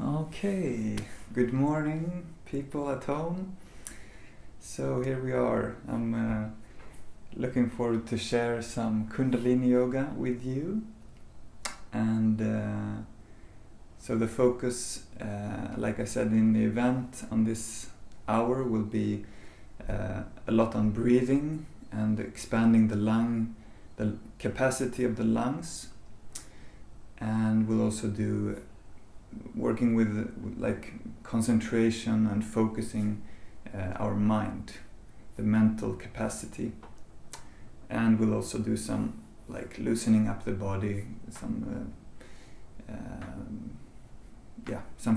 Okay, good morning, people at home. So here we are. I'm looking forward to share some Kundaliniyoga with you. And so the focus, like I said in the event on this hour, will be a lot on breathing and expanding the capacity of the lungs. And we'll also do working with like concentration and focusing our mind, the mental capacity. And we'll also do some like loosening up the body, some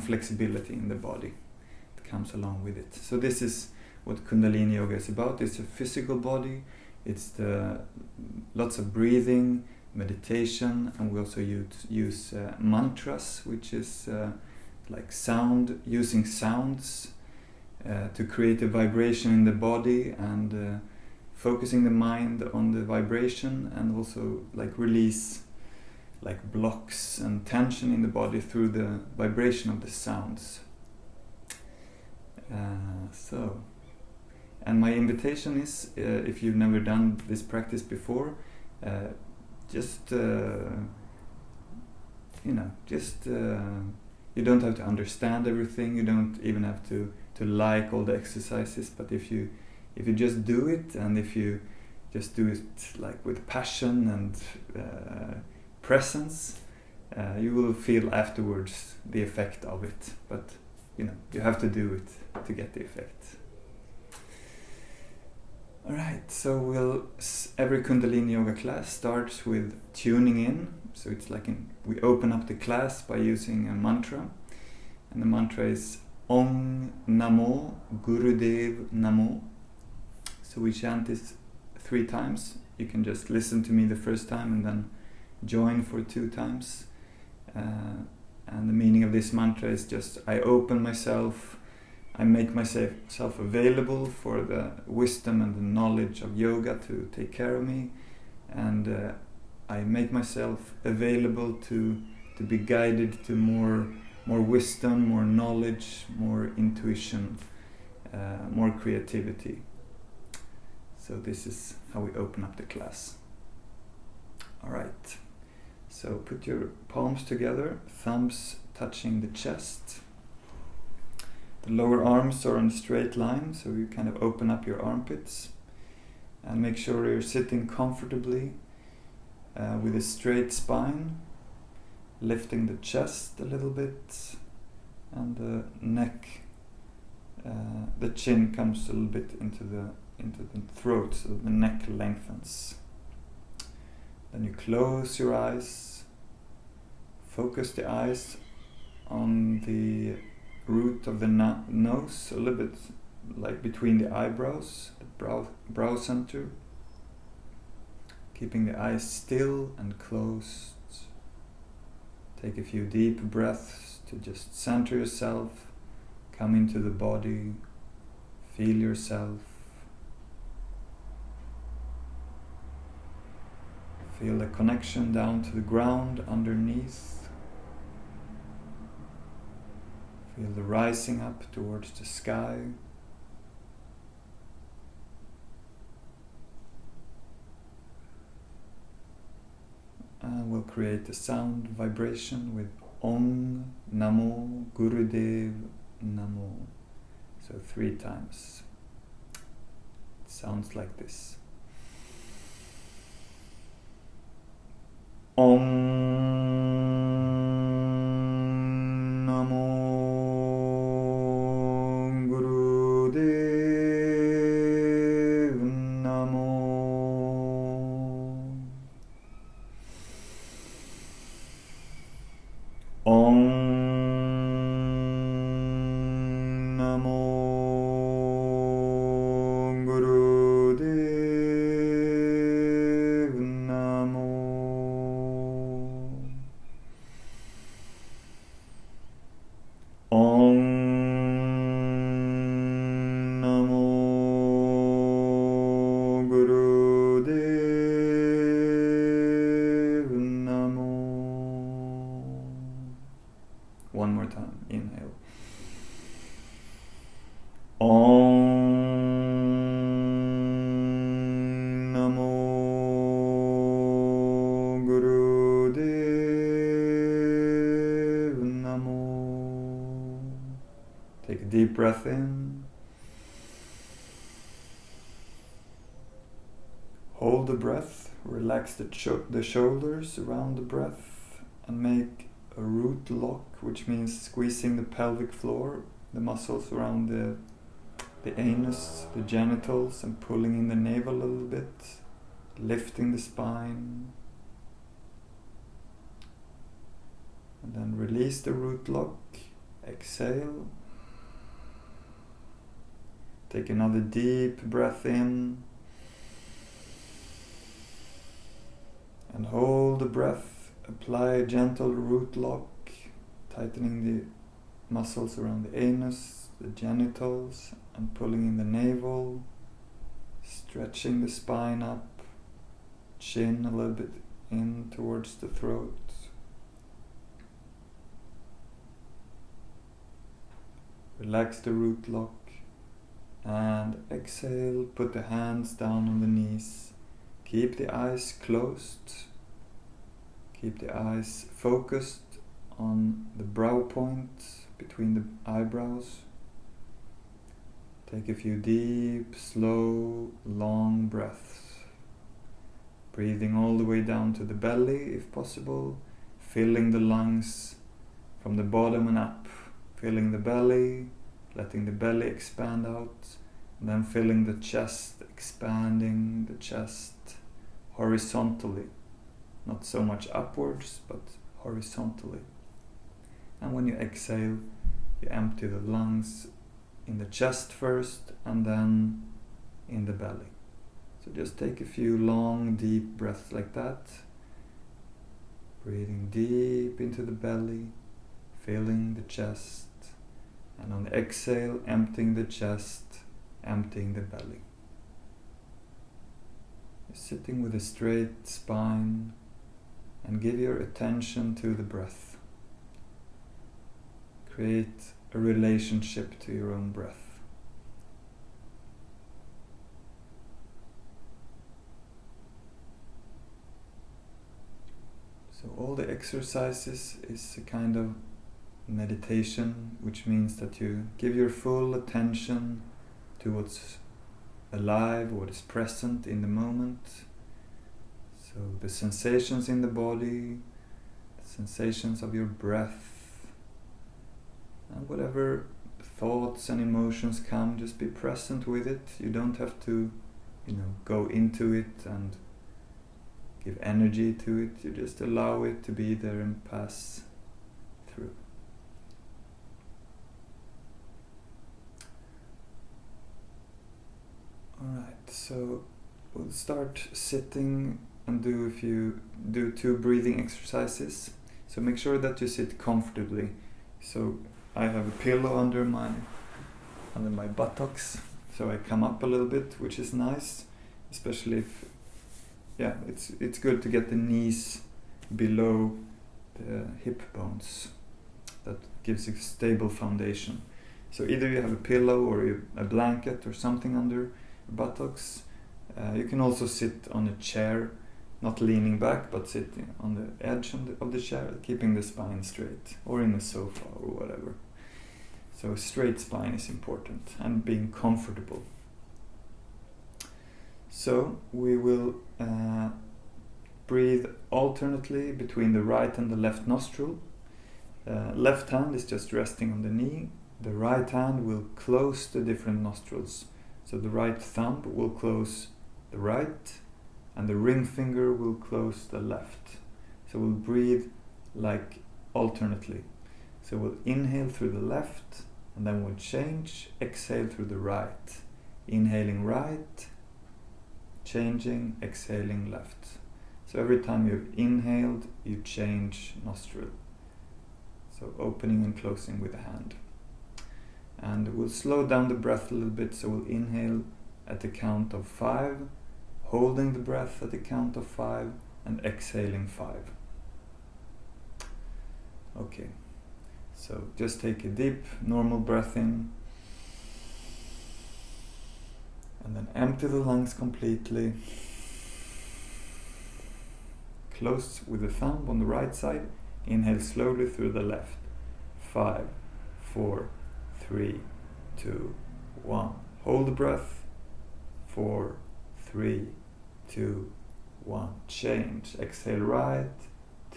flexibility in the body that comes along with it. So this is what Kundaliniyoga is about. It's a physical body, it's lots of breathing, meditation, and we also use mantras, which is like using sounds to create a vibration in the body and focusing the mind on the vibration, and also like release like blocks and tension in the body through the vibration of the sounds. And my invitation is, if you've never done this practice before, you don't have to understand everything. You don't even have to like all the exercises. But if you just do it, and if you just do it like with passion and presence, you will feel afterwards the effect of it. But you have to do it to get the effect. Alright, so every Kundaliniyoga class starts with tuning in. So it's like we open up the class by using a mantra. And the mantra is Om Namo Gurudev Namo. So we chant this 3 times. You can just listen to me the first time and then join for 2 times. And the meaning of this mantra is just I open myself, I make myself available for the wisdom and the knowledge of yoga to take care of me, and I make myself available to be guided to more wisdom, more knowledge, more intuition, more creativity. So this is how we open up the class. Alright, so put your palms together, thumbs touching the chest. The lower arms are on a straight line, so you kind of open up your armpits. And make sure you're sitting comfortably with a straight spine, lifting the chest a little bit, and the neck, the chin comes a little bit into the throat, so the neck lengthens. Then you close your eyes, focus the eyes on the root of the nose, a little bit like between the eyebrows, the brow center. Keeping the eyes still and closed. Take a few deep breaths to just center yourself, come into the body, feel yourself. Feel the connection down to the ground underneath. Feel the rising up towards the sky. And we'll create a sound vibration with Om Namo Gurudev Namo. So 3 times. It sounds like this. Om Gurudev Namo. time. Inhale. Om Namo Gurudev Namo. Take a deep breath in. Hold the breath, relax the shoulders around the breath, and make a root lock, which means squeezing the pelvic floor, the muscles around the anus, the genitals, and pulling in the navel a little bit, lifting the spine. And then release the root lock, exhale. Take another deep breath in. And hold the breath, apply a gentle root lock, tightening the muscles around the anus, the genitals, and pulling in the navel, stretching the spine up, chin a little bit in towards the throat. Relax the root lock, and exhale, put the hands down on the knees. Keep the eyes closed. Keep the eyes focused on the brow point between the eyebrows. Take a few deep, slow, long breaths. Breathing all the way down to the belly if possible. Filling the lungs from the bottom and up. Filling the belly, letting the belly expand out. And then filling the chest, expanding the chest horizontally. Not so much upwards, but horizontally. And when you exhale, you empty the lungs in the chest first and then in the belly. So just take a few long, deep breaths like that. Breathing deep into the belly, filling the chest. And on the exhale, emptying the chest, emptying the belly. You're sitting with a straight spine and give your attention to the breath. Create a relationship to your own breath. So all the exercises is a kind of meditation, which means that you give your full attention to what's alive, what is present in the moment. So the sensations in the body, the sensations of your breath, and whatever thoughts and emotions come, just be present with it. You don't have to, go into it and give energy to it. You just allow it to be there and pass through. Alright, so we'll start sitting and do 2 breathing exercises. So make sure that you sit comfortably. So I have a pillow under my buttocks, so I come up a little bit, which is nice, especially if it's good to get the knees below the hip bones. That gives a stable foundation. So either you have a pillow or a blanket or something under your buttocks. You can also sit on a chair, not leaning back, but sitting on the edge of the chair, keeping the spine straight, or in a sofa or whatever. So a straight spine is important, and being comfortable. So we will breathe alternately between the right and the left nostril. Left hand is just resting on the knee. The right hand will close the different nostrils. So the right thumb will close the right, and the ring finger will close the left. So we'll breathe like alternately. So we'll inhale through the left, and then we'll change, exhale through the right. Inhaling right, changing, exhaling left. So every time you've inhaled, you change nostril. So opening and closing with the hand. And we'll slow down the breath a little bit, so we'll inhale at the count of 5, holding the breath at the count of 5, and exhaling 5. Okay, So just take a deep, normal breath in, and then empty the lungs completely. Close with the thumb on the right side. Inhale slowly through the left. 5, 4, 3, 2, 1. Hold the breath. 4, 3, 2, 1. Change. Exhale right.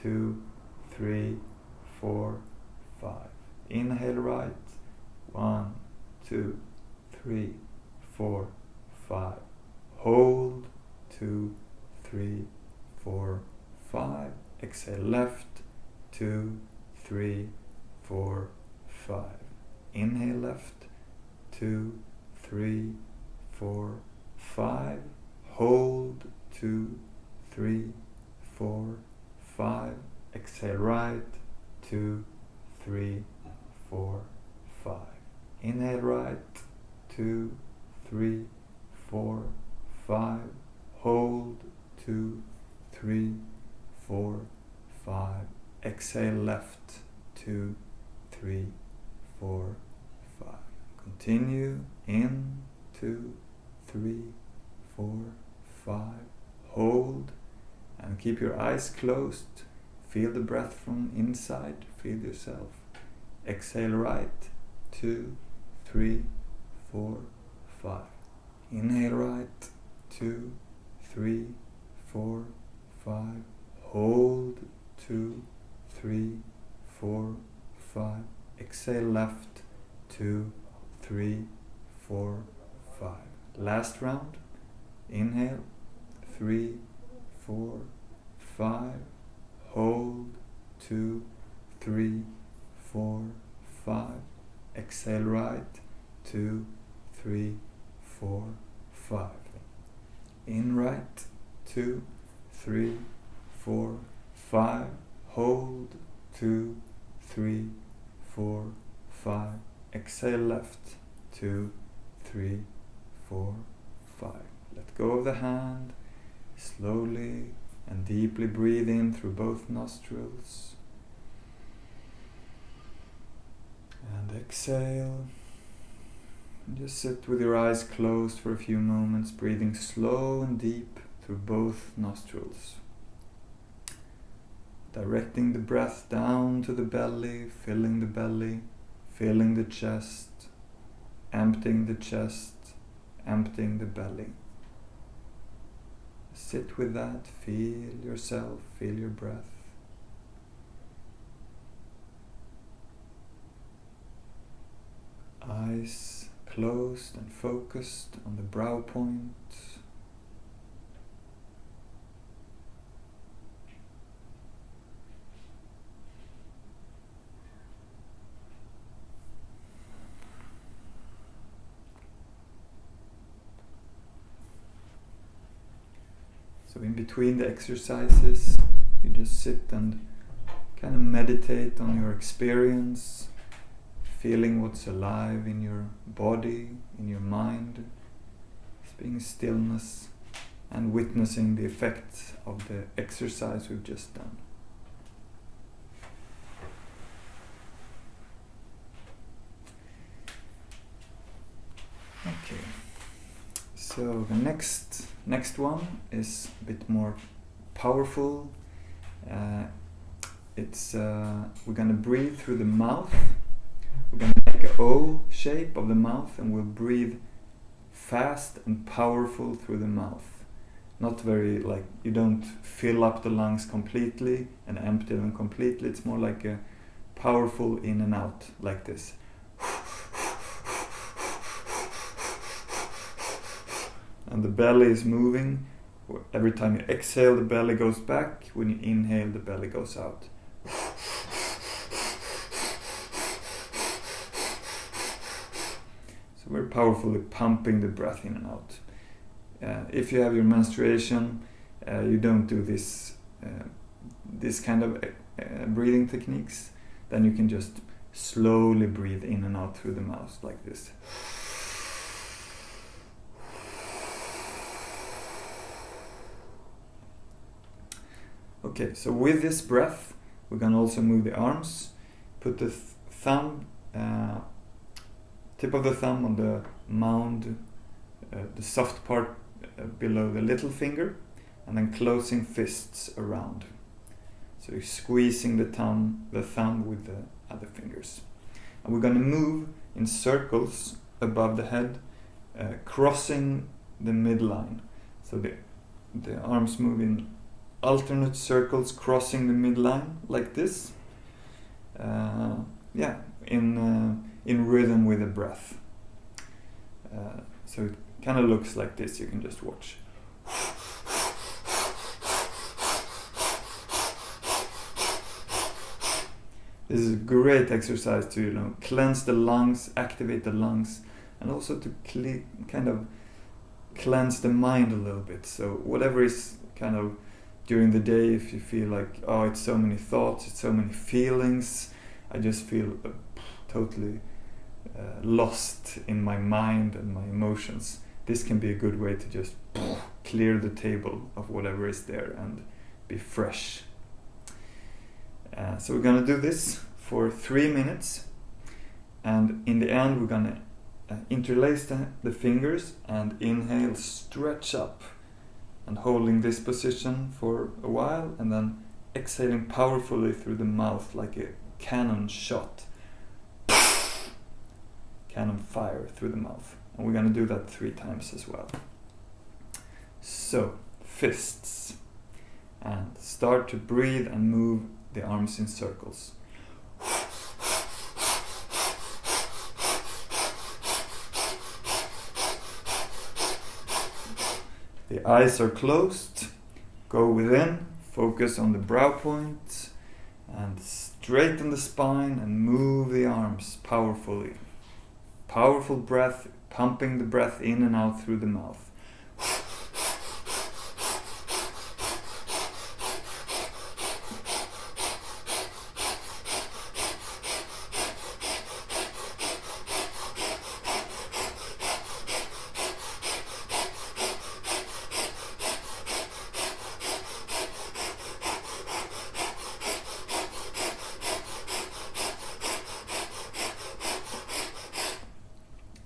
2, 3, 4, 5. Inhale right. 1, 2, 3, 4, 5. Hold. 2, 3, 4, 5. Exhale left. 2, 3, 4, 5. Inhale left. 2, 3, 4, 5. Hold. 2, 3, 4, 5. Exhale right. 2, 3, 4, 5. Inhale right. 2, 3, 4, 5. Hold. 2, 3, 4, 5. Exhale left. 2, 3, 4, 5. Continue. In. 2, 3, 4, 5. Hold. And keep your eyes closed. Feel the breath from inside. Feel yourself. Exhale right. 2, 3, 4, 5. Inhale right. 2, 3, 4, 5. Hold. 2, 3, 4, 5. Exhale left. 2, 3, 4, 5. Last round. Inhale. 3, 4, 5. Hold. 2, 3, 4, 5. Exhale right. 2, 3, 4, 5. In right. 2, 3, 4, 5. Hold. 2, 3, 4, 5. Exhale left. 2, 3, 4, 5. Let go of the hand. Slowly and deeply breathe in through both nostrils. And exhale. And just sit with your eyes closed for a few moments, breathing slow and deep through both nostrils. Directing the breath down to the belly, filling the chest, emptying the chest, emptying the belly. Sit with that, feel yourself, feel your breath. Eyes closed and focused on the brow point. So in between the exercises, you just sit and kind of meditate on your experience, feeling what's alive in your body, in your mind, just being stillness and witnessing the effects of the exercise we've just done. Okay, so the next one is a bit more powerful. We're gonna breathe through the mouth. We're gonna make an O shape of the mouth, and we'll breathe fast and powerful through the mouth. Not very, like, you don't fill up the lungs completely and empty them completely. It's more like a powerful in and out, like this. And the belly is moving. Every time you exhale, the belly goes back. When you inhale, the belly goes out. So we're powerfully pumping the breath in and out. If you have your menstruation, you don't do this kind of breathing techniques, then you can just slowly breathe in and out through the mouth like this. Okay, so with this breath, we're going to also move the arms. Put the thumb, tip of the thumb on the mound, the soft part below the little finger, and then closing fists around. So you're squeezing the thumb with the other fingers. And we're going to move in circles above the head, crossing the midline. So the arms move in alternate circles, crossing the midline like this. In rhythm with the breath. So it kind of looks like this. You can just watch. This is a great exercise to cleanse the lungs, activate the lungs, and also to kind of cleanse the mind a little bit. So whatever is kind of during the day, if you feel like, oh, it's so many thoughts, it's so many feelings, I just feel totally lost in my mind and my emotions. This can be a good way to just clear the table of whatever is there and be fresh. So we're going to do this for 3 minutes, and in the end we're going to interlace the fingers and inhale, stretch up, and holding this position for a while, and then exhaling powerfully through the mouth like a cannon shot. Cannon fire through the mouth. And we're going to do that 3 times as well. So, fists. And start to breathe and move the arms in circles. The eyes are closed. Go within, focus on the brow point, and straighten the spine and move the arms powerfully. Powerful breath, pumping the breath in and out through the mouth.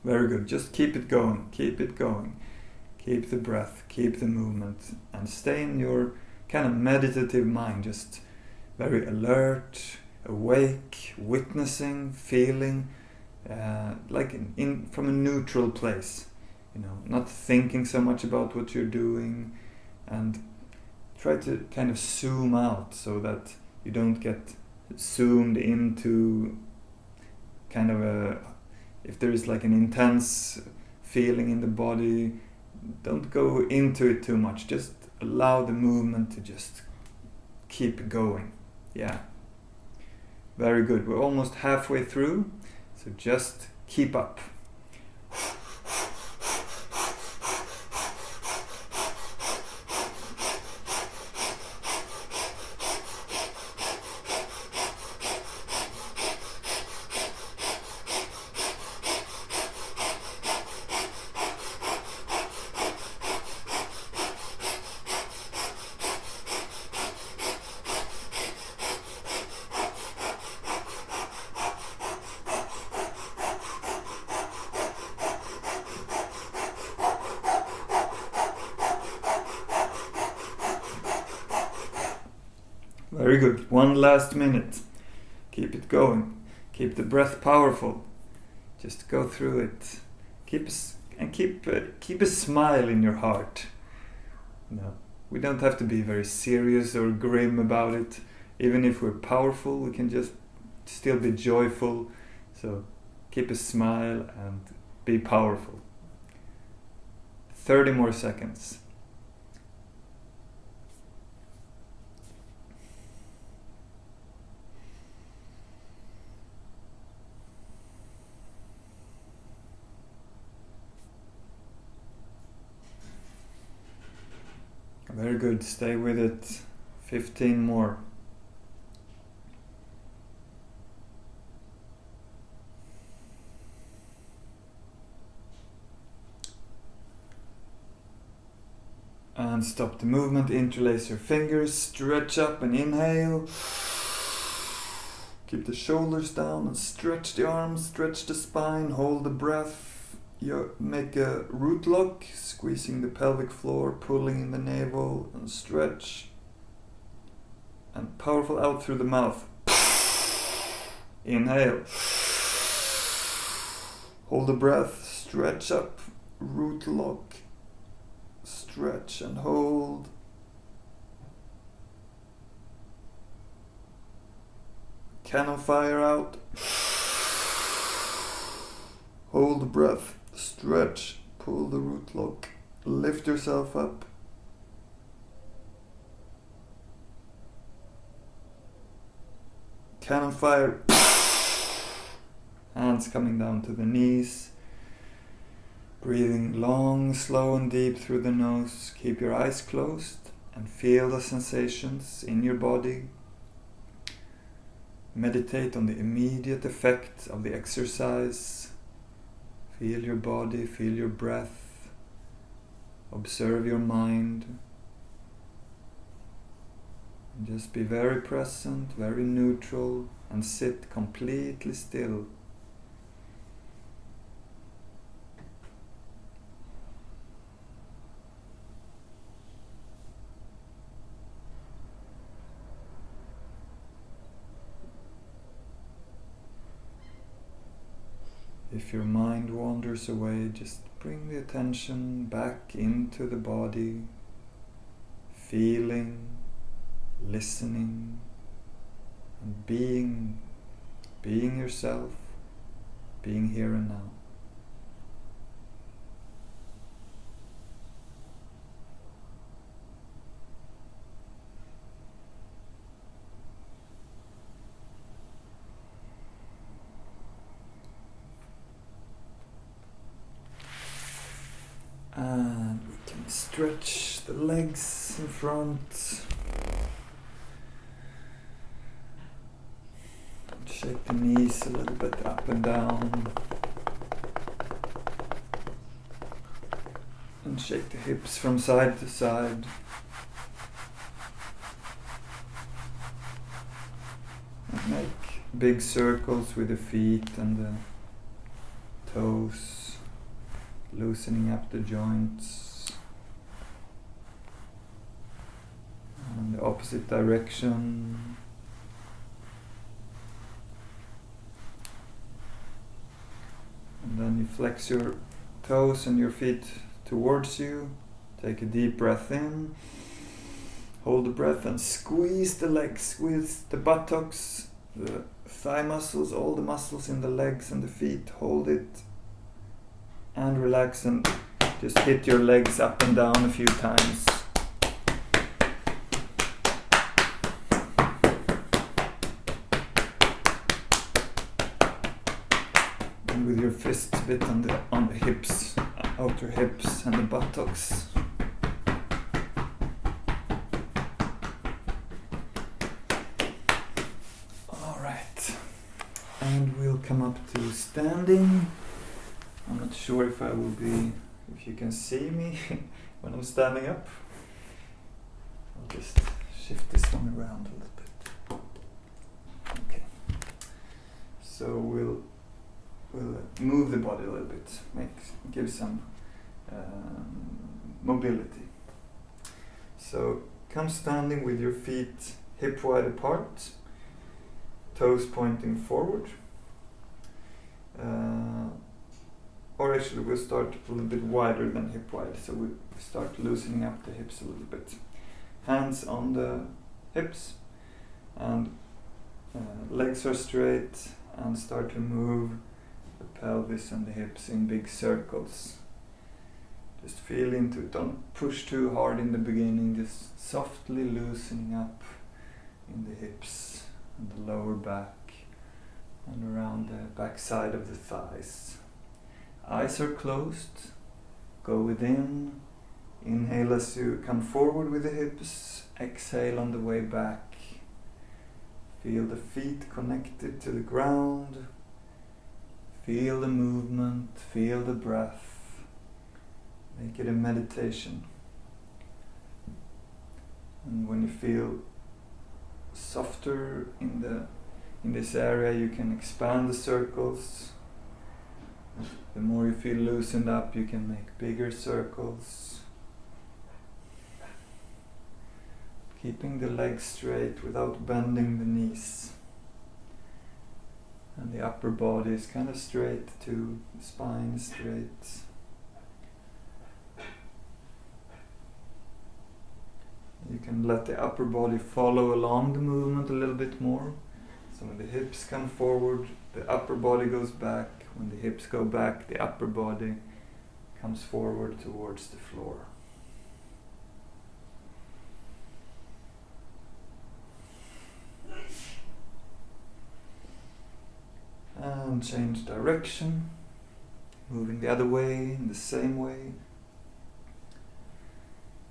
Very good. Just keep it going. Keep it going. Keep the breath. Keep the movement. And stay in your kind of meditative mind. Just very alert, awake, witnessing, feeling, like from a neutral place. Not thinking so much about what you're doing. And try to kind of zoom out so that you don't get zoomed into kind of if there is like an intense feeling in the body, don't go into it too much. Just allow the movement to just keep going. Yeah. Very good. We're almost halfway through, so just keep up. Very good. 1 last minute. Keep it going. Keep the breath powerful. Just go through it. Keep a smile in your heart. We don't have to be very serious or grim about it. Even if we're powerful, we can just still be joyful. So keep a smile and be powerful. 30 more seconds. Very good. Stay with it. 15 more. And stop the movement. Interlace your fingers. Stretch up and inhale. Keep the shoulders down and stretch the arms, stretch the spine, hold the breath. You make a root lock, squeezing the pelvic floor, pulling in the navel and stretch. And powerful out through the mouth. Inhale. Hold the breath, stretch up, root lock, stretch and hold. Cannon fire out. Hold the breath, stretch, pull the root lock, lift yourself up. Cannon fire. Hands coming down to the knees. Breathing long, slow and deep through the nose. Keep your eyes closed and feel the sensations in your body. Meditate on the immediate effect of the exercise. Feel your body, feel your breath. Observe your mind. And just be very present, very neutral, and sit completely still. If your mind wanders away, just bring the attention back into the body, feeling, listening, and being yourself, being here and now. And we can stretch the legs in front. Shake the knees a little bit up and down. And shake the hips from side to side. And make big circles with the feet and the toes. Loosening up the joints. And the opposite direction. And then you flex your toes and your feet towards you. Take a deep breath in. Hold the breath and squeeze the legs, squeeze the buttocks, the thigh muscles, all the muscles in the legs and the feet. Hold it. And relax and just hit your legs up and down a few times. And with your fists a bit on the hips, outer hips and the buttocks. Alright. And we'll come up to standing. I'm not sure if you can see me when I'm standing up. I'll just shift this one around a little bit. Okay. So we'll move the body a little bit, give some mobility. So come standing with your feet hip wide apart, toes pointing forward. Or actually we'll start a little bit wider than hip wide, so we start loosening up the hips a little bit. Hands on the hips and legs are straight, and start to move the pelvis and the hips in big circles. Just feel into it, don't push too hard in the beginning, just softly loosening up in the hips and the lower back and around the back side of the thighs. Eyes are closed. Go within. Inhale as you come forward with the hips. Exhale on the way back. Feel the feet connected to the ground. Feel the movement. Feel the breath. Make it a meditation. And when you feel softer in this area you can expand the circles. The more you feel loosened up, you can make bigger circles. Keeping the legs straight without bending the knees. And the upper body is kind of straight too, the spine is straight. You can let the upper body follow along the movement a little bit more. So when the hips come forward, the upper body goes back. When the hips go back, the upper body comes forward towards the floor. And change direction, moving the other way in the same way,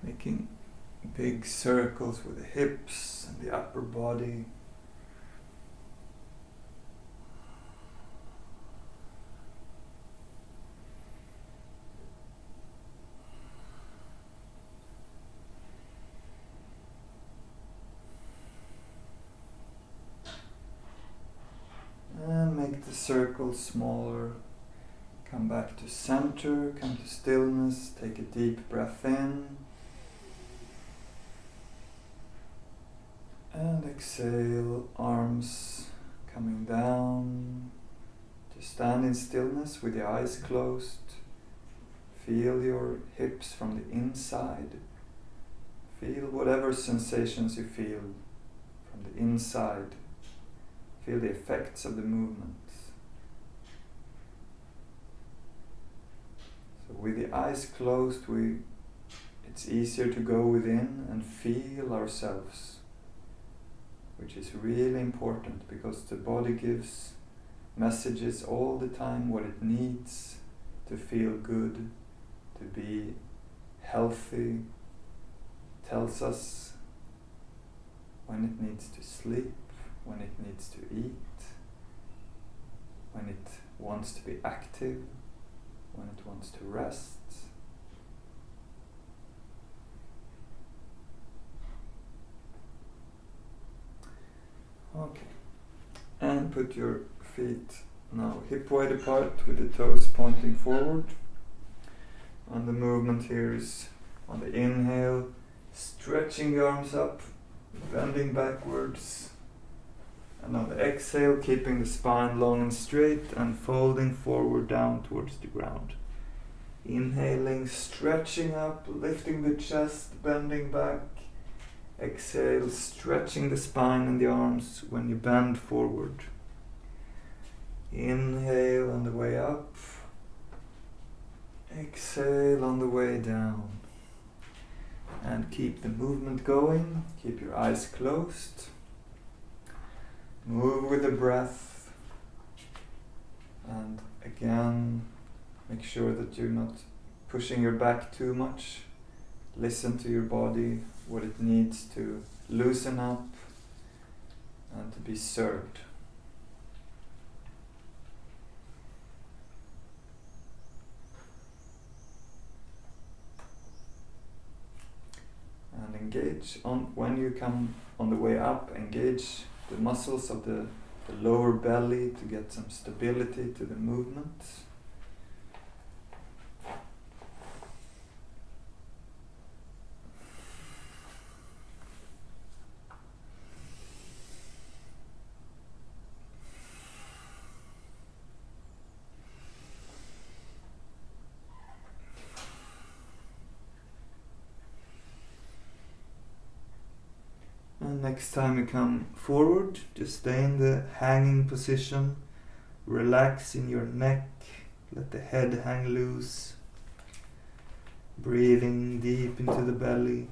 making big circles with the hips and the upper body. And make the circle smaller. Come back to center, come to stillness, take a deep breath in. And exhale, arms coming down. Just stand in stillness with your eyes closed. Feel your hips from the inside. Feel whatever sensations you feel from the inside. Feel the effects of the movement. So with the eyes closed, it's easier to go within and feel ourselves, which is really important because the body gives messages all the time what it needs to feel good, to be healthy. Tells us when it needs to sleep, when it needs to eat, when it wants to be active, when it wants to rest. Okay, and put your feet now hip wide apart with the toes pointing forward. And the movement here is on the inhale, stretching the arms up, bending backwards. And on the exhale, keeping the spine long and straight and folding forward down towards the ground. Inhaling, stretching up, lifting the chest, bending back. Exhale, stretching the spine and the arms when you bend forward. Inhale on the way up. Exhale on the way down. And keep the movement going. Keep your eyes closed. Move with the breath. And again, make sure that you're not pushing your back too much. Listen to your body, what it needs to loosen up and to be served. And engage on when you come on the way up, engage the muscles of the lower belly to get some stability to the movement. And next time you come forward, just stay in the hanging position. Relax in your neck. Let the head hang loose. Breathing deep into the belly.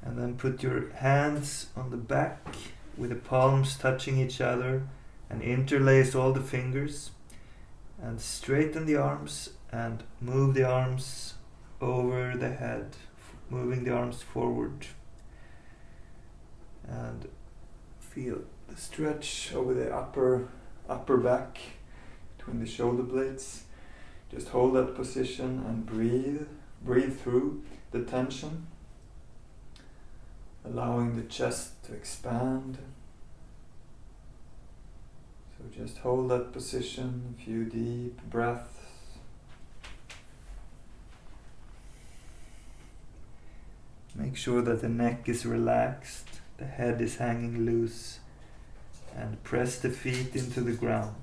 And then put your hands on the back with the palms touching each other and interlace all the fingers. And straighten the arms and move the arms over the head, moving the arms forward. And feel the stretch over the upper back between the shoulder blades. Just hold that position and breathe through the tension, allowing the chest to expand. just hold that position, a few deep breaths. Make sure that the neck is relaxed, the head is hanging loose, and press the feet into the ground.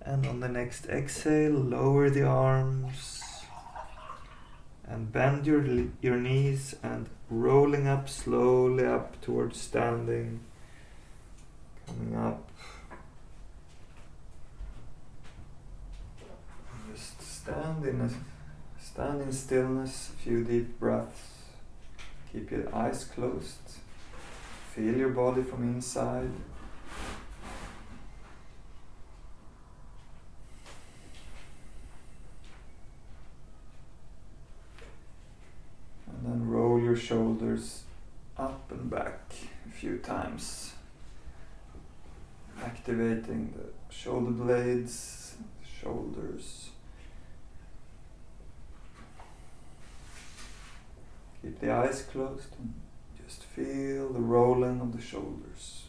And on the next exhale, lower the arms and bend your knees and rolling up slowly up towards standing, coming up. Just stand in stillness, a few deep breaths. Keep your eyes closed. Feel your body from inside. And then roll your shoulders up and back a few times, activating the shoulder blades, shoulders. Keep the eyes closed and just feel the rolling of the shoulders.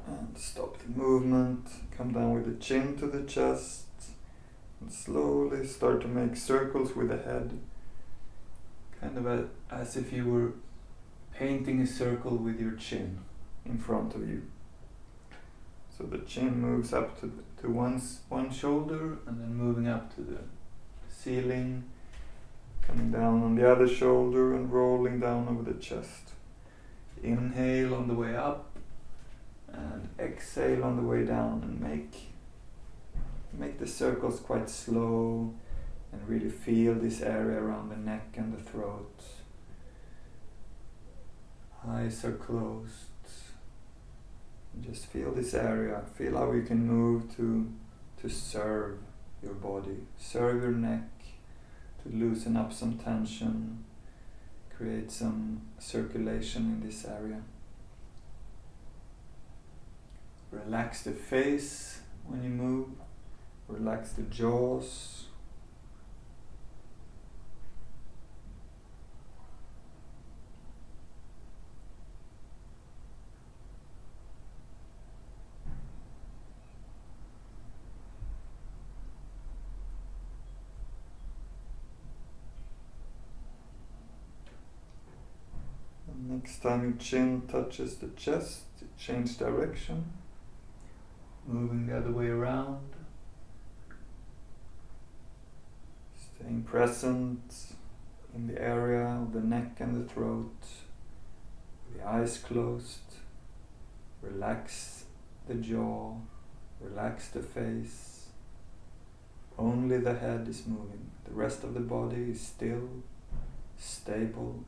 And stop the movement, come down with the chin to the chest, and slowly start to make circles with the head, kind of as if you were painting a circle with your chin in front of you. So the chin moves up to one shoulder and then moving up to the ceiling, coming down on the other shoulder and rolling down over the chest. Inhale on the way up and exhale on the way down, and make the circles quite slow and really feel this area around the neck and the throat. Eyes are closed. Just feel this area. Feel how you can move to serve your body, serve your neck, to loosen up some tension, create some circulation in this area. Relax the face when you move, relax the jaws. Next time your chin touches the chest, change direction, moving the other way around, staying present in the area of the neck and the throat, the eyes closed. Relax the jaw, relax the face. Only the head is moving. The rest of the body is still, stable.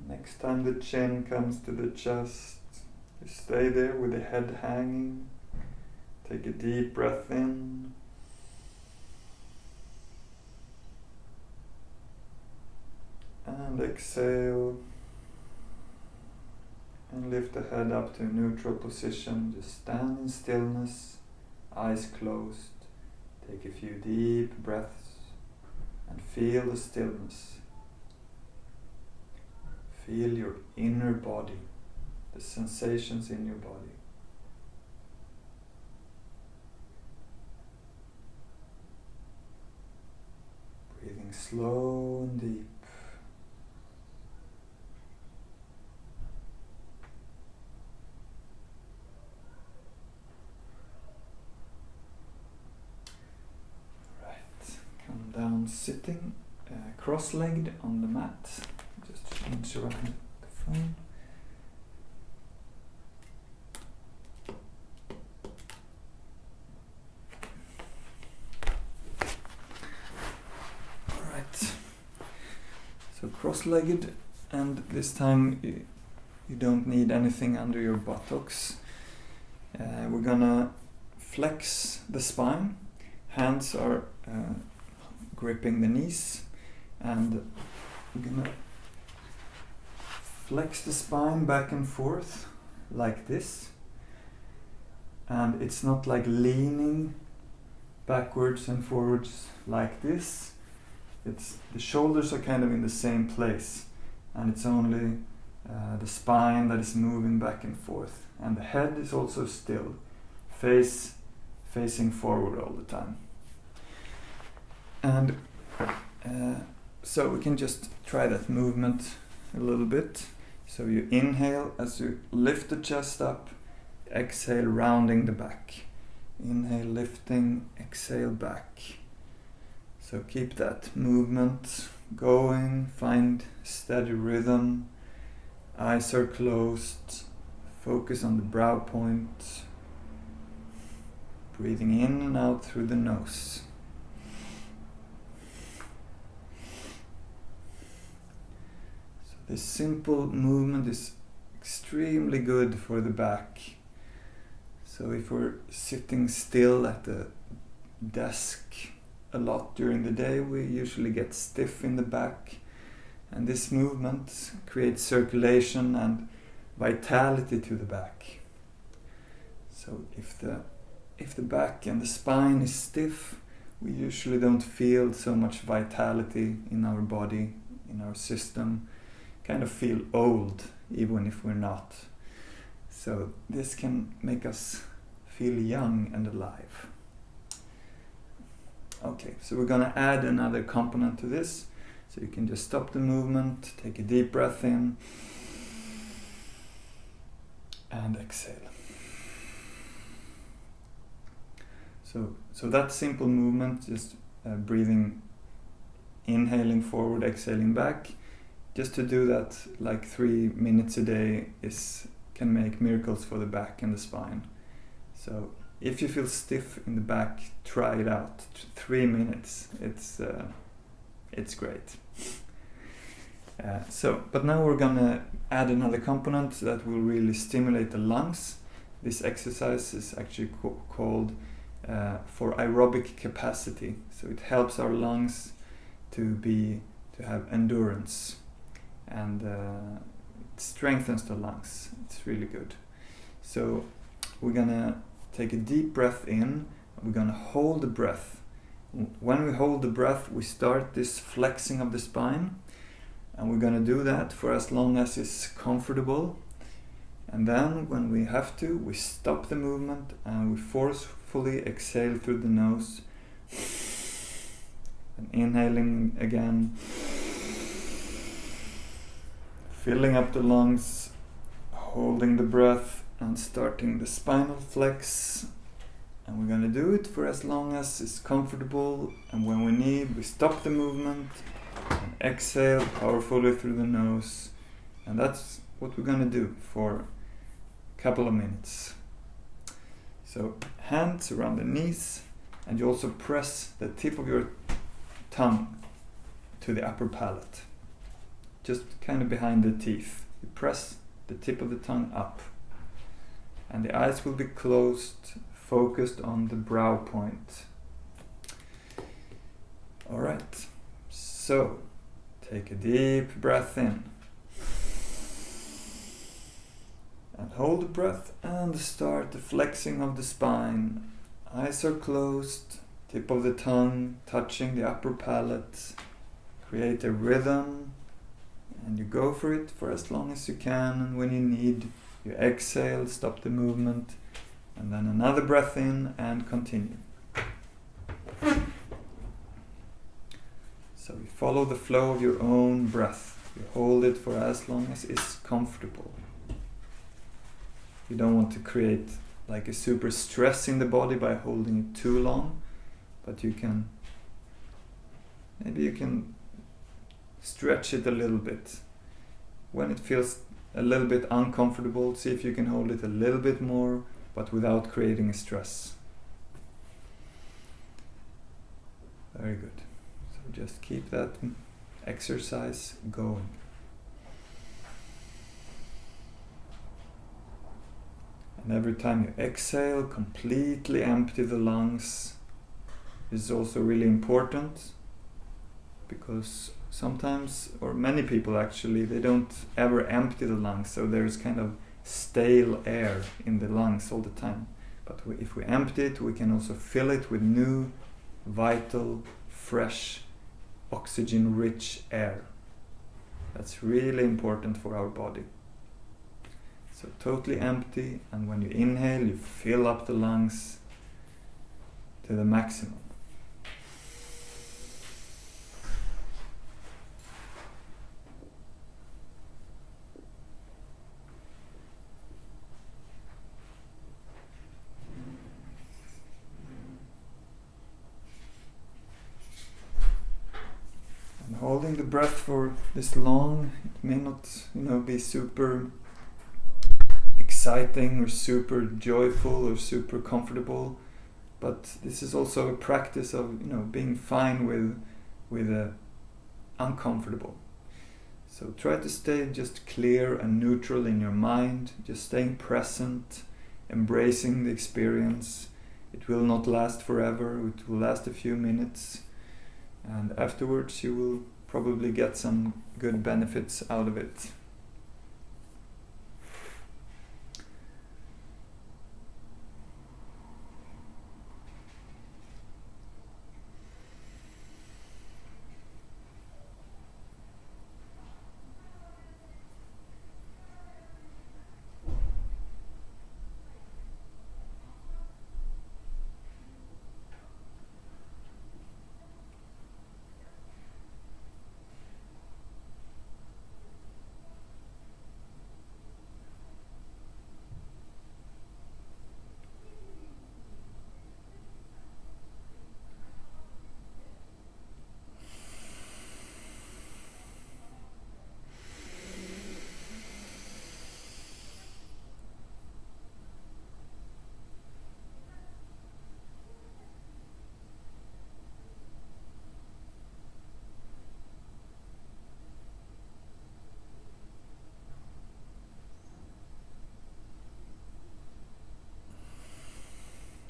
Next time the chin comes to the chest, you stay there with the head hanging. Take a deep breath in. And exhale. And lift the head up to a neutral position. Just stand in stillness, eyes closed. Take a few deep breaths and feel the stillness. Feel your inner body, the sensations in your body. Breathing slow and deep. Right, come down sitting cross-legged on the mat. Just change around the phone. Alright, so cross-legged, and this time You don't need anything under your buttocks. We're gonna flex the spine. Hands are gripping the knees, and we're gonna flex the spine back and forth like this. And it's not like leaning backwards and forwards like this. It's the shoulders are kind of in the same place, and it's only the spine that is moving back and forth, and the head is also still, facing forward all the time. And so we can just try that movement a little bit. So you inhale as you lift the chest up, exhale rounding the back. Inhale, lifting, exhale back. So keep that movement going, find steady rhythm. Eyes are closed, focus on the brow point. Breathing in and out through the nose. So this simple movement is extremely good for the back. So if we're sitting still at the desk a lot during the day, we usually get stiff in the back. And this movement creates circulation and vitality to the back. So if the back and the spine is stiff, we usually don't feel so much vitality in our body, in our system. Kind of feel old, even if we're not. So this can make us feel young and alive. Okay, so we're gonna add another component to this. So you can just stop the movement, take a deep breath in, and exhale. So that simple movement, just breathing, inhaling forward, exhaling back, just to do that like 3 minutes a day can make miracles for the back and the spine. So if you feel stiff in the back, try it out. 3 minutes. It's great. But now we're gonna add another component that will really stimulate the lungs. This exercise is actually called for aerobic capacity. So it helps our lungs to have endurance, and it strengthens the lungs. It's really good. So we're gonna take a deep breath in. We're gonna hold the breath. When we hold the breath, we start this flexing of the spine, and we're gonna do that for as long as it's comfortable. And then when we have to, we stop the movement and we forcefully exhale through the nose. And inhaling again. Filling up the lungs, holding the breath and starting the spinal flex. And we're gonna do it for as long as it's comfortable, and when we need, we stop the movement and exhale powerfully through the nose. And that's what we're gonna do for a couple of minutes. So hands around the knees, and you also press the tip of your tongue to the upper palate, just kind of behind the teeth. You press the tip of the tongue up, and the eyes will be closed, focused on the brow point. All right, so take a deep breath in and hold the breath and start the flexing of the spine. Eyes are closed, tip of the tongue touching the upper palate. Create a rhythm, and you go for it for as long as you can, and when you need, you exhale, stop the movement, and then another breath in and continue. So you follow the flow of your own breath. You hold it for as long as it's comfortable. You don't want to create like a super stress in the body by holding it too long, but maybe you can stretch it a little bit. When it feels a little bit uncomfortable, see if you can hold it a little bit more, but without creating a stress. Very good. So just keep that exercise going. And every time you exhale, completely empty the lungs. This is also really important because sometimes, or many people actually, they don't ever empty the lungs, so there's kind of stale air in the lungs all the time. But if we empty it, we can also fill it with new, vital, fresh, oxygen-rich air. That's really important for our body. So totally empty, and when you inhale, you fill up the lungs to the maximum. And holding the breath for this long, it may not, be super exciting or super joyful or super comfortable, but this is also a practice of being fine with uncomfortable. So try to stay just clear and neutral in your mind, just staying present, embracing the experience. It will not last forever, it will last a few minutes, and afterwards you will probably get some good benefits out of it.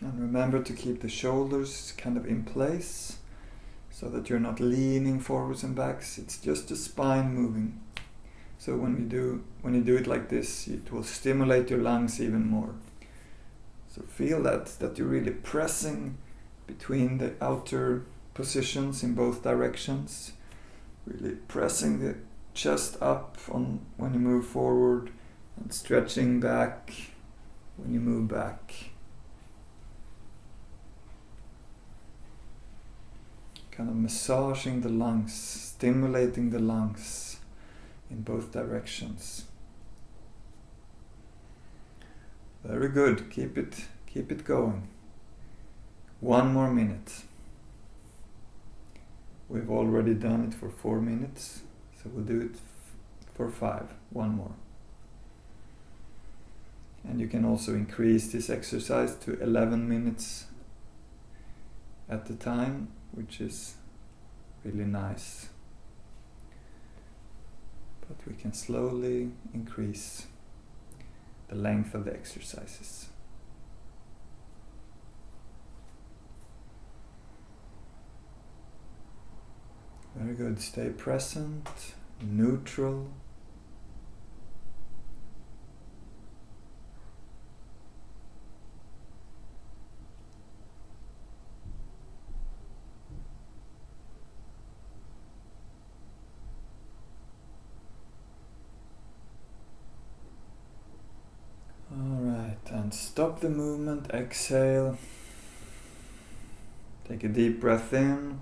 And remember to keep the shoulders kind of in place so that you're not leaning forwards and backs. It's just the spine moving. So when you do it like this, it will stimulate your lungs even more. So feel that you're really pressing between the outer positions in both directions. Really pressing the chest up on when you move forward and stretching back when you move back. Kind of massaging the lungs, stimulating the lungs in both directions. Very good. Keep it going. 1 more minute. We've already done it for 4 minutes, so we'll do it for 5. 1 more. And you can also increase this exercise to 11 minutes at a time, which is really nice. But we can slowly increase the length of the exercises. Very good. Stay present, neutral. And stop the movement, exhale. Take a deep breath in.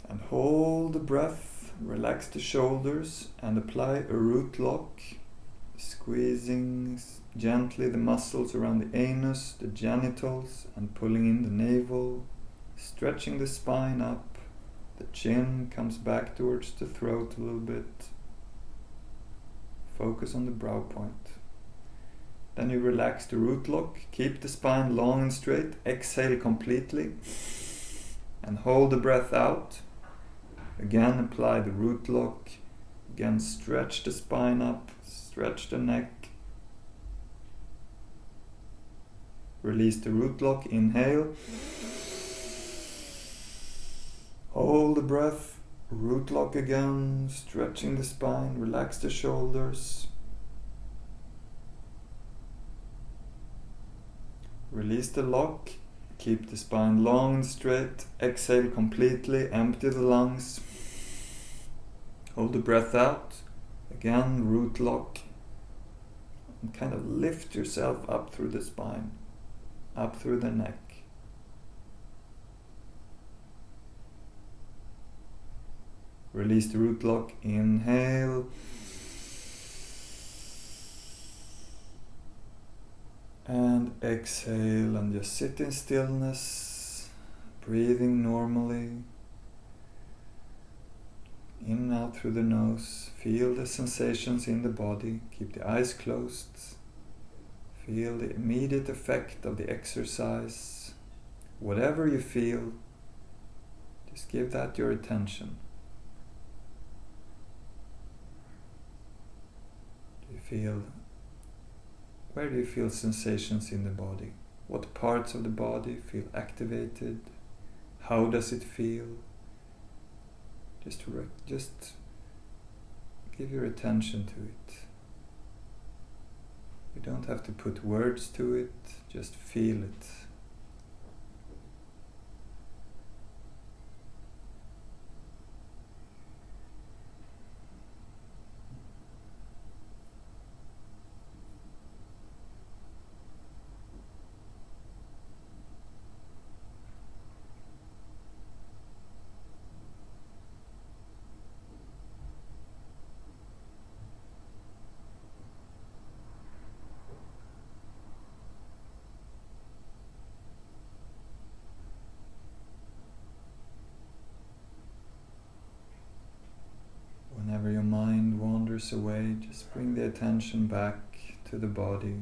And hold the breath, relax the shoulders and apply a root lock, squeezing gently the muscles around the anus, the genitals, and pulling in the navel, stretching the spine up. The chin comes back towards the throat a little bit. Focus on the brow point. Then you relax the root lock, keep the spine long and straight, exhale completely, and hold the breath out. Again, apply the root lock, again stretch the spine up, stretch the neck, Release the root lock. Inhale. Hold the breath. Root lock again. Stretching the spine. Relax the shoulders. Release the lock. Keep the spine long and straight. Exhale completely. Empty the lungs. Hold the breath out. Again, root lock. And kind of lift yourself up through the spine. Up through the neck. Release the root lock. Inhale. And exhale, and just sit in stillness, breathing normally. In and out through the nose. Feel the sensations in the body. Keep the eyes closed. Feel the immediate effect of the exercise. Whatever you feel, just give that your attention. Where do you feel sensations in the body? What parts of the body feel activated? How does it feel? Just give your attention to it. You don't have to put words to it, just feel it. Whenever your mind wanders away, just bring the attention back to the body.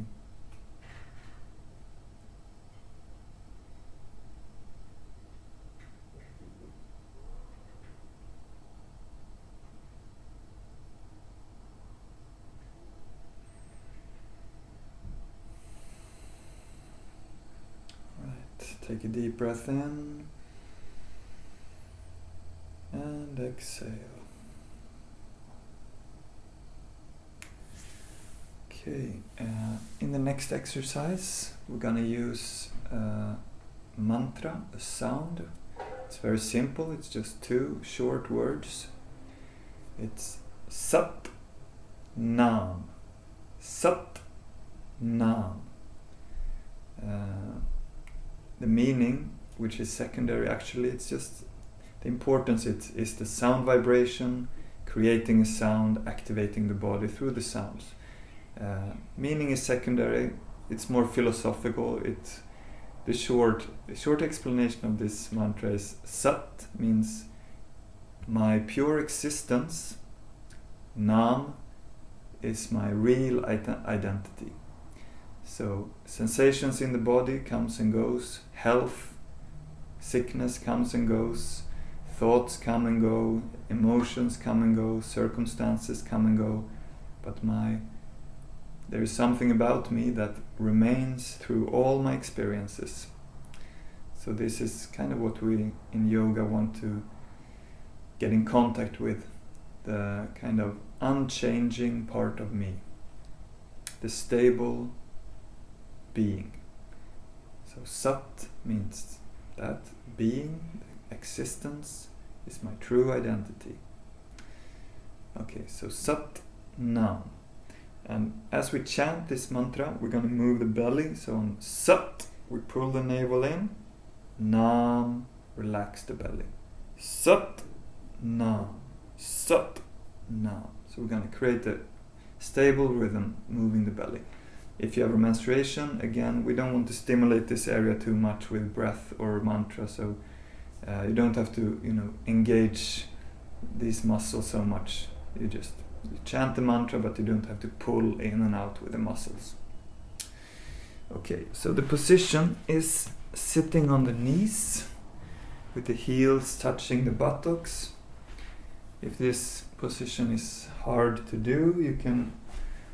Right, take a deep breath in and exhale. Okay, in the next exercise we're gonna use a mantra, a sound. It's very simple, it's just 2 short words. It's Sat Nam. Sat Nam. The meaning, which is secondary actually, it's just the importance is the sound vibration, creating a sound, activating the body through the sounds. Meaning is secondary, it's more philosophical. The short explanation of this mantra is Sat means my pure existence, Nam is my real identity. So sensations in the body comes and goes, health, sickness comes and goes, thoughts come and go, emotions come and go, circumstances come and go, but there is something about me that remains through all my experiences. So this is kind of what we in yoga want to get in contact with, the kind of unchanging part of me, the stable being. So Sat means that being, existence, is my true identity. Okay, so Sat Nam. And as we chant this mantra, we're going to move the belly. So on Sat, we pull the navel in. Nam, relax the belly. Sat Nam. Sat Nam. So we're going to create a stable rhythm, moving the belly. If you have a menstruation, again, we don't want to stimulate this area too much with breath or mantra. So you don't have to, engage these muscles so much. You chant the mantra, but you don't have to pull in and out with the muscles. Okay, so the position is sitting on the knees with the heels touching the buttocks. If this position is hard to do, you can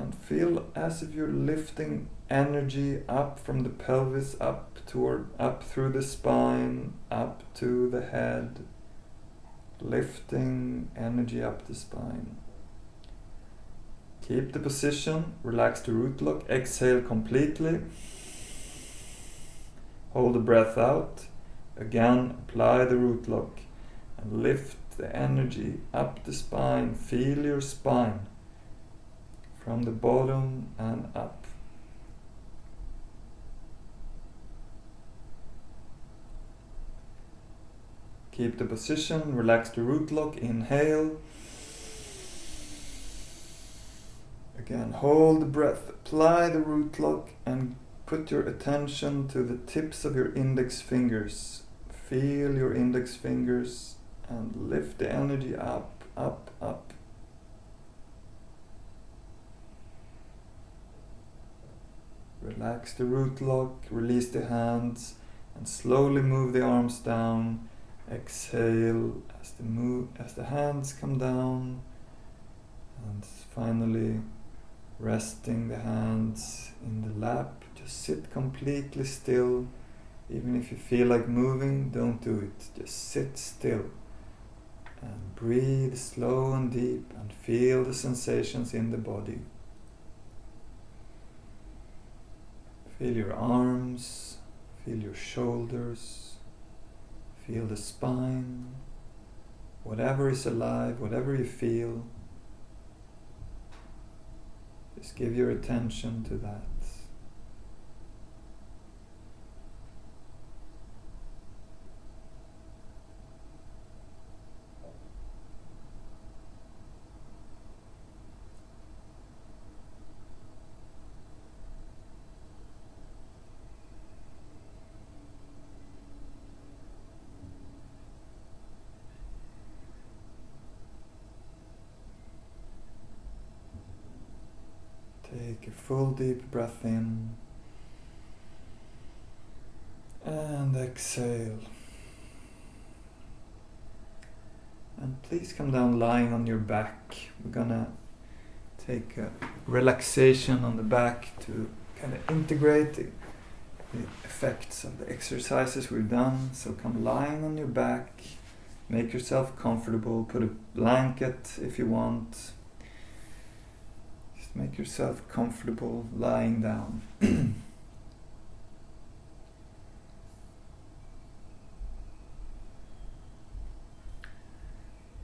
and feel as if you're lifting energy up from the pelvis, up through the spine, up to the head, lifting energy up the spine. Keep the position, relax the root lock, exhale completely. Hold the breath out. Again, apply the root lock and lift the energy up the spine. Feel your spine from the bottom and up. Keep the position, relax the root lock, inhale. Again, hold the breath, apply the root lock and put your attention to the tips of your index fingers. Feel your index fingers and lift the energy up, up, up. Relax the root lock, release the hands and slowly move the arms down. Exhale as the hands come down, and finally resting the hands in the lap. Just sit completely still. Even if you feel like moving, don't do it. Just sit still and breathe slow and deep and feel the sensations in the body. Feel your arms, feel your shoulders. Feel the spine, whatever is alive, whatever you feel, just give your attention to that. Take a full deep breath in and exhale. And please come down lying on your back. We're gonna take a relaxation on the back to kind of integrate the effects of the exercises we've done. So come lying on your back, make yourself comfortable, put a blanket if you want. Make yourself comfortable lying down.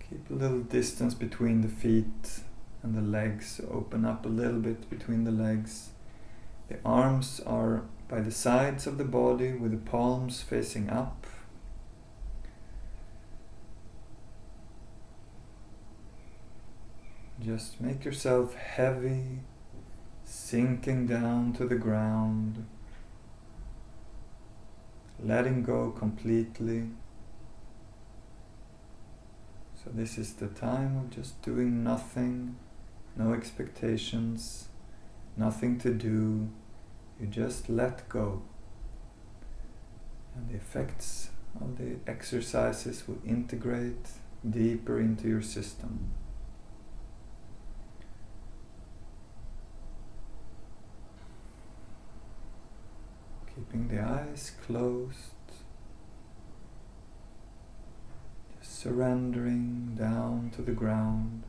Keep a little distance between the feet and the legs. Open up a little bit between the legs. The arms are by the sides of the body with the palms facing up. Just make yourself heavy, sinking down to the ground, letting go completely. So this is the time of just doing nothing, no expectations, nothing to do. You just let go. And the effects of the exercises will integrate deeper into your system. Keeping the eyes closed, just surrendering down to the ground.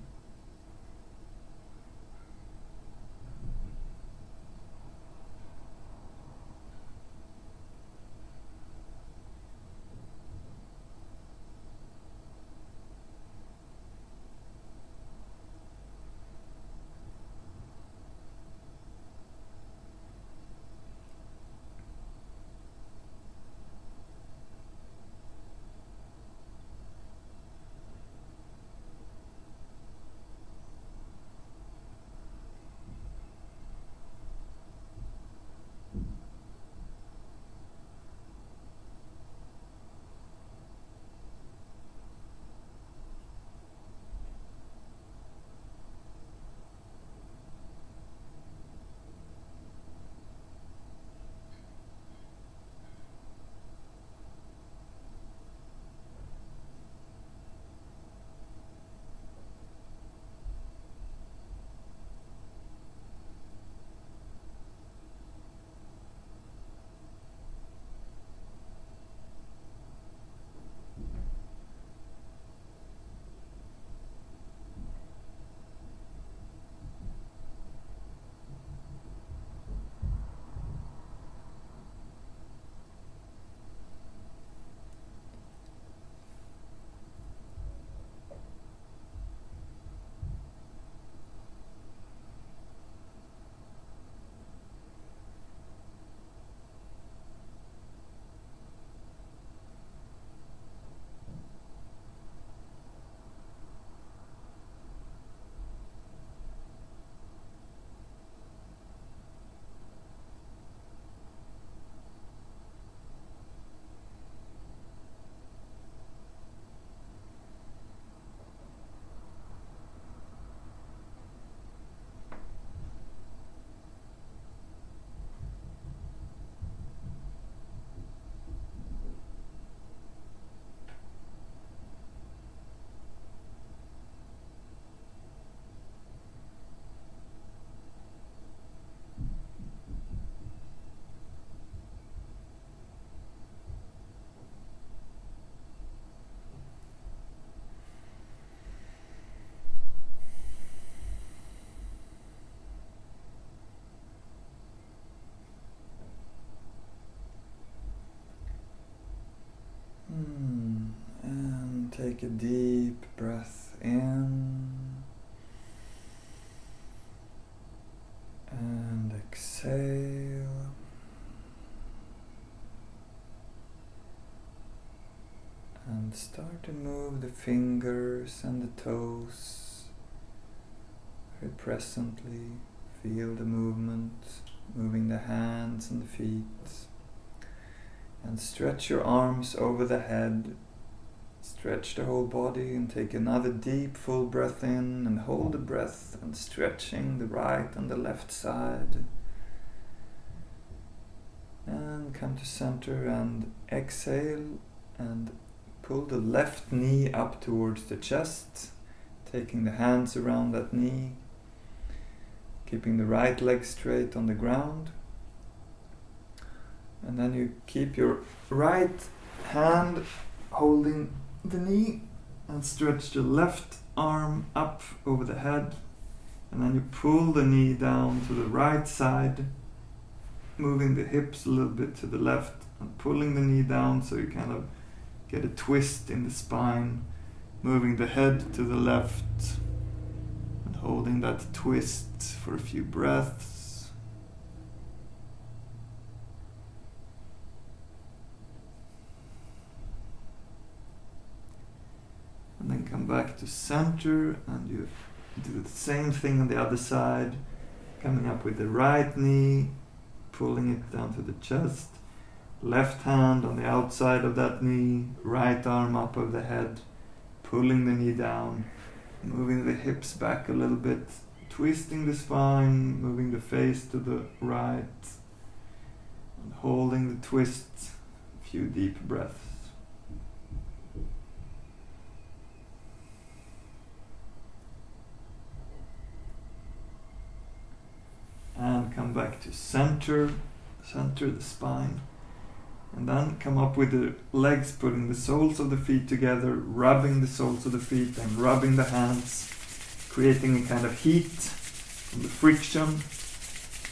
take a deep breath in and exhale. And start to move the fingers and the toes very presently. Feel the movement, moving the hands and the feet. And stretch your arms over the head. Stretch the whole body and take another deep full breath in and hold the breath and stretching the right and the left side. And come to center and exhale and pull the left knee up towards the chest, taking the hands around that knee, keeping the right leg straight on the ground. And then you keep your right hand holding the knee and stretch the left arm up over the head. And then you pull the knee down to the right side, moving the hips a little bit to the left and pulling the knee down so you kind of get a twist in the spine, moving the head to the left and holding that twist for a few breaths. And then come back to center and you do the same thing on the other side, coming up with the right knee, pulling it down to the chest, left hand on the outside of that knee, right arm up over the head, pulling the knee down, moving the hips back a little bit, twisting the spine, moving the face to the right, and holding the twist, a few deep breaths. And come back to center the spine. And then come up with the legs, putting the soles of the feet together, rubbing the soles of the feet and rubbing the hands, creating a kind of heat from the friction.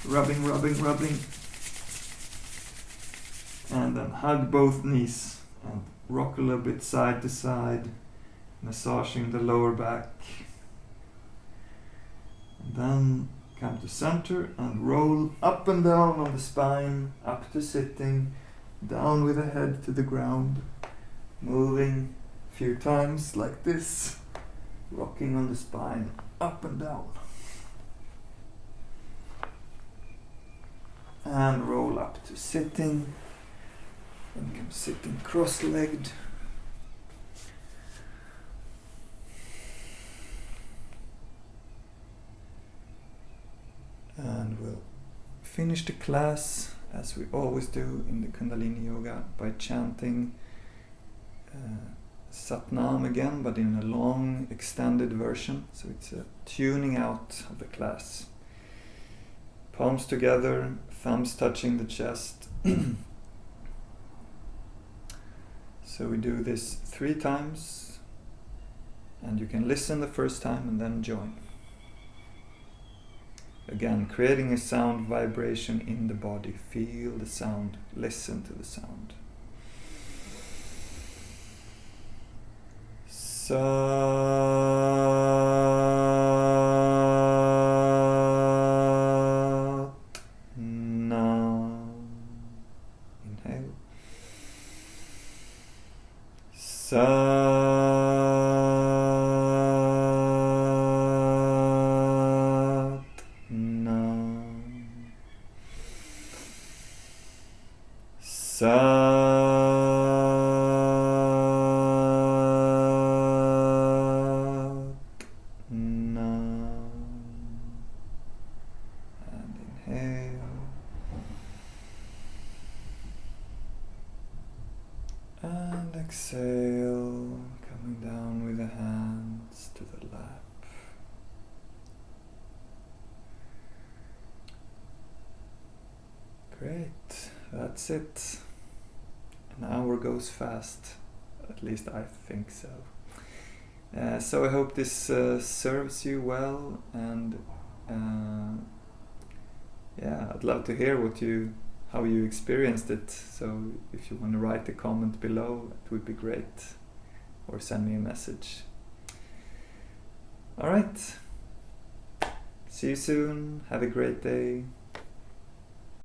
Rubbing. And then hug both knees and rock a little bit side to side, massaging the lower back. And then come to center and roll up and down on the spine, up to sitting, down with the head to the ground, moving a few times like this, rocking on the spine, up and down. And roll up to sitting, and come sitting cross-legged. And we'll finish the class as we always do in the Kundaliniyoga by chanting Satnam again, but in a long extended version, so it's a tuning out of the class. Palms together, thumbs touching the chest. So we do this 3 times, and you can listen the first time and then join. Again, creating a sound vibration in the body. Feel the sound, listen to the sound. Satnam. Inhale. And inhale. And exhale, coming down with the hands to the lap. Great, that's it. An hour goes fast, at least I think so. So I hope this serves you well, and I'd love to hear how you experienced it. So if you want to write a comment below, it would be great. or send me a message. Alright, see you soon, have a great day.